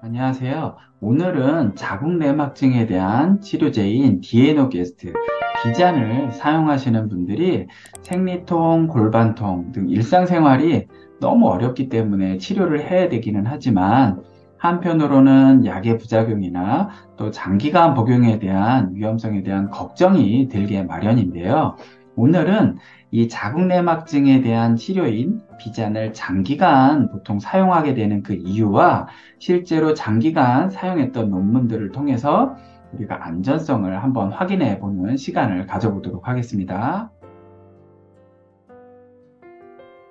안녕하세요. 오늘은 자궁내막증에 대한 치료제인 디에노게스트, 비잔을 사용하시는 분들이 생리통, 골반통 등 일상생활이 너무 어렵기 때문에 치료를 해야 되기는 하지만 한편으로는 약의 부작용이나 또 장기간 복용에 대한 위험성에 대한 걱정이 들게 마련인데요. 오늘은 이 자궁내막증에 대한 치료인 비잔을 장기간 보통 사용하게 되는 그 이유와 실제로 장기간 사용했던 논문들을 통해서 우리가 안전성을 한번 확인해 보는 시간을 가져보도록 하겠습니다.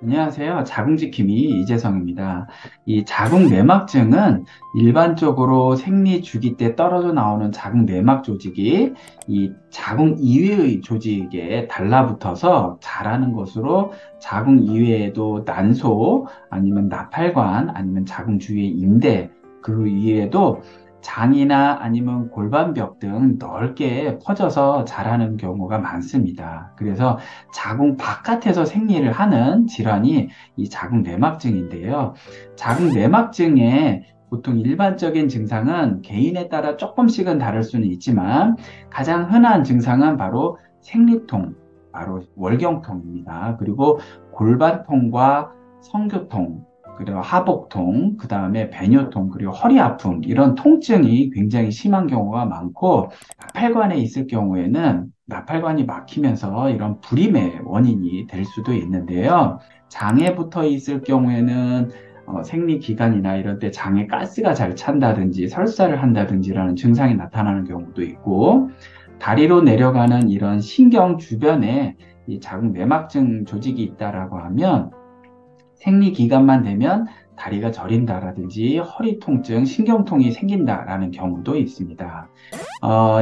안녕하세요. 자궁지킴이 이재성입니다. 이 자궁내막증은 일반적으로 생리 주기 때 떨어져 나오는 자궁내막 조직이 이 자궁 이외의 조직에 달라붙어서 자라는 것으로 자궁 이외에도 난소 아니면 나팔관 아니면 자궁 주위의 인대 그 위에도 장이나 아니면 골반벽 등 넓게 퍼져서 자라는 경우가 많습니다. 그래서 자궁 바깥에서 생리를 하는 질환이 이 자궁내막증인데요. 자궁내막증의 보통 일반적인 증상은 개인에 따라 조금씩은 다를 수는 있지만 가장 흔한 증상은 바로 생리통, 바로 월경통입니다. 그리고 골반통과 성교통, 그리고 하복통, 그 다음에 배뇨통, 그리고 허리 아픔, 이런 통증이 굉장히 심한 경우가 많고, 나팔관에 있을 경우에는 나팔관이 막히면서 이런 불임의 원인이 될 수도 있는데요. 장에 붙어 있을 경우에는 생리 기간이나 이럴 때 장에 가스가 잘 찬다든지 설사를 한다든지라는 증상이 나타나는 경우도 있고, 다리로 내려가는 이런 신경 주변에 이 자궁 내막증 조직이 있다라고 하면 생리 기간만 되면 다리가 저린다라든지 허리 통증, 신경통이 생긴다라는 경우도 있습니다.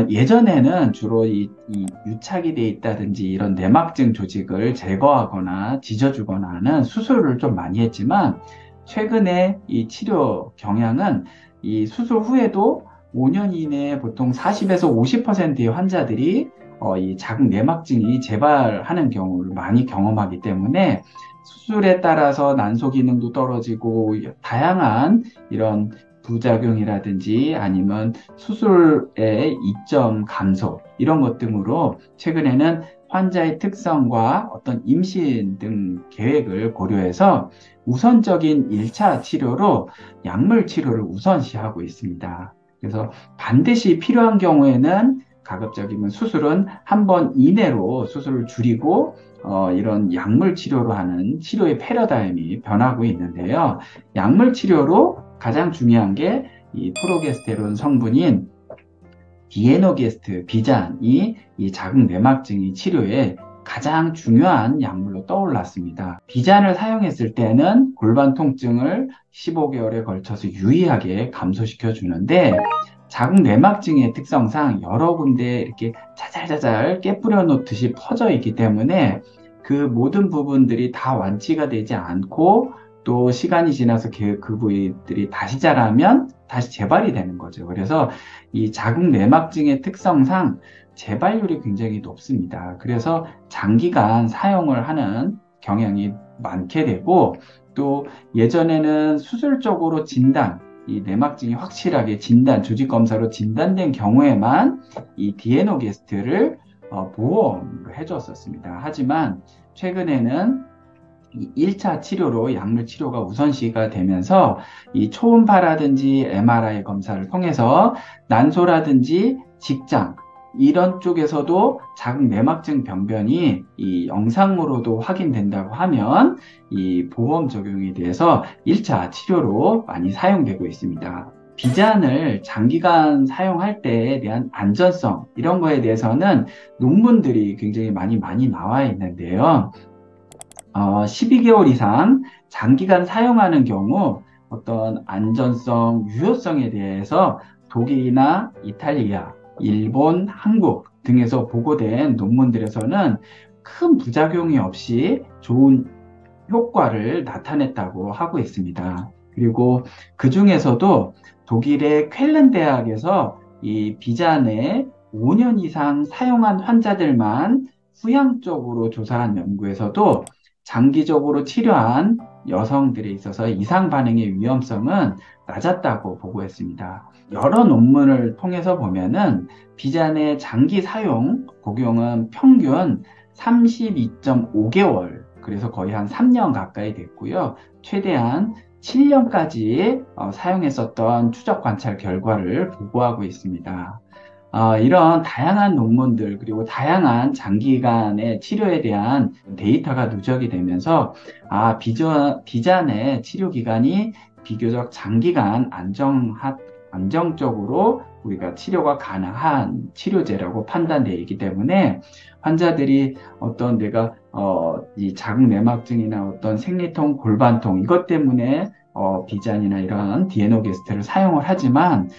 예전에는 주로 이 유착이 돼 있다든지 이런 내막증 조직을 제거하거나 지져주거나 하는 수술을 좀 많이 했지만 최근에 이 치료 경향은 이 수술 후에도 5년 이내에 보통 40에서 50%의 환자들이 이 자궁 내막증이 재발하는 경우를 많이 경험하기 때문에 수술에 따라서 난소 기능도 떨어지고 다양한 이런 부작용이라든지 아니면 수술의 이점 감소 이런 것 등으로 최근에는 환자의 특성과 어떤 임신 등 계획을 고려해서 우선적인 1차 치료로 약물 치료를 우선시하고 있습니다. 그래서 반드시 필요한 경우에는 가급적이면 수술은 한 번 이내로 수술을 줄이고 이런 약물 치료로 하는 치료의 패러다임이 변하고 있는데요. 약물 치료로 가장 중요한 게 이 프로게스테론 성분인 디에노게스트, 비잔이 이 자궁내막증이 치료에 가장 중요한 약물로 떠올랐습니다. 비잔을 사용했을 때는 골반 통증을 15개월에 걸쳐서 유의하게 감소시켜 주는데 자궁내막증의 특성상 여러 군데 이렇게 자잘자잘 깨뿌려 놓듯이 퍼져 있기 때문에 그 모든 부분들이 다 완치가 되지 않고 또 시간이 지나서 그 부위들이 다시 자라면 다시 재발이 되는 거죠. 그래서 이 자궁 내막증의 특성상 재발률이 굉장히 높습니다. 그래서 장기간 사용을 하는 경향이 많게 되고 또 예전에는 수술적으로 진단, 이 내막증이 확실하게 진단, 조직 검사로 진단된 경우에만 이 디에노게스트를 보험으로 해줬었습니다. 하지만 최근에는 이 1차 치료로 약물 치료가 우선시가 되면서 이 초음파라든지 MRI 검사를 통해서 난소라든지 직장 이런 쪽에서도 자궁 내막증 병변이 이 영상으로도 확인된다고 하면 이 보험 적용에 대해서 1차 치료로 많이 사용되고 있습니다. 비잔을 장기간 사용할 때에 대한 안전성 이런 거에 대해서는 논문들이 굉장히 많이 나와 있는데요. 12개월 이상 장기간 사용하는 경우 어떤 안전성, 유효성에 대해서 독일이나 이탈리아, 일본, 한국 등에서 보고된 논문들에서는 큰 부작용이 없이 좋은 효과를 나타냈다고 하고 있습니다. 그리고 그 중에서도 독일의 쾰른 대학에서 이 비잔에 5년 이상 사용한 환자들만 후향적으로 조사한 연구에서도 장기적으로 치료한 여성들에 있어서 이상 반응의 위험성은 낮았다고 보고했습니다. 여러 논문을 통해서 보면은 비잔의 장기 사용, 복용은 평균 32.5개월, 그래서 거의 한 3년 가까이 됐고요. 최대한 7년까지 사용했었던 추적 관찰 결과를 보고하고 있습니다. 이런 다양한 논문들, 그리고 다양한 장기간의 치료에 대한 데이터가 누적이 되면서, 비잔의 치료 기간이 비교적 장기간 안정적으로 우리가 치료가 가능한 치료제라고 판단되어 있기 때문에 환자들이 어떤 내가 이 자궁내막증이나 어떤 생리통, 골반통 이것 때문에 비잔이나 이런 디에노게스트를 사용을 하지만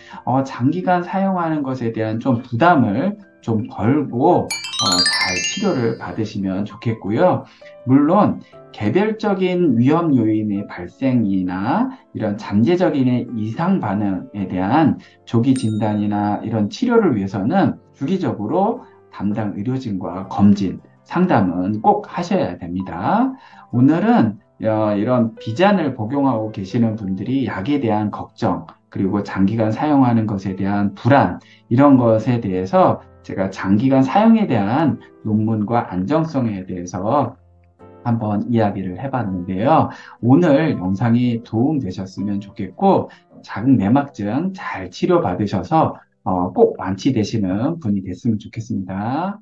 장기간 사용하는 것에 대한 좀 부담을 좀 덜고 잘 치료를 받으시면 좋겠고요. 물론 개별적인 위험 요인의 발생이나 이런 잠재적인 이상 반응에 대한 조기 진단이나 이런 치료를 위해서는 주기적으로 담당 의료진과 검진, 상담은 꼭 하셔야 됩니다. 오늘은 이런 비잔을 복용하고 계시는 분들이 약에 대한 걱정, 그리고 장기간 사용하는 것에 대한 불안, 이런 것에 대해서 제가 장기간 사용에 대한 논문과 안정성에 대해서 한번 이야기를 해봤는데요. 오늘 영상이 도움되셨으면 좋겠고, 자궁내막증 잘 치료받으셔서 꼭 완치되시는 분이 됐으면 좋겠습니다.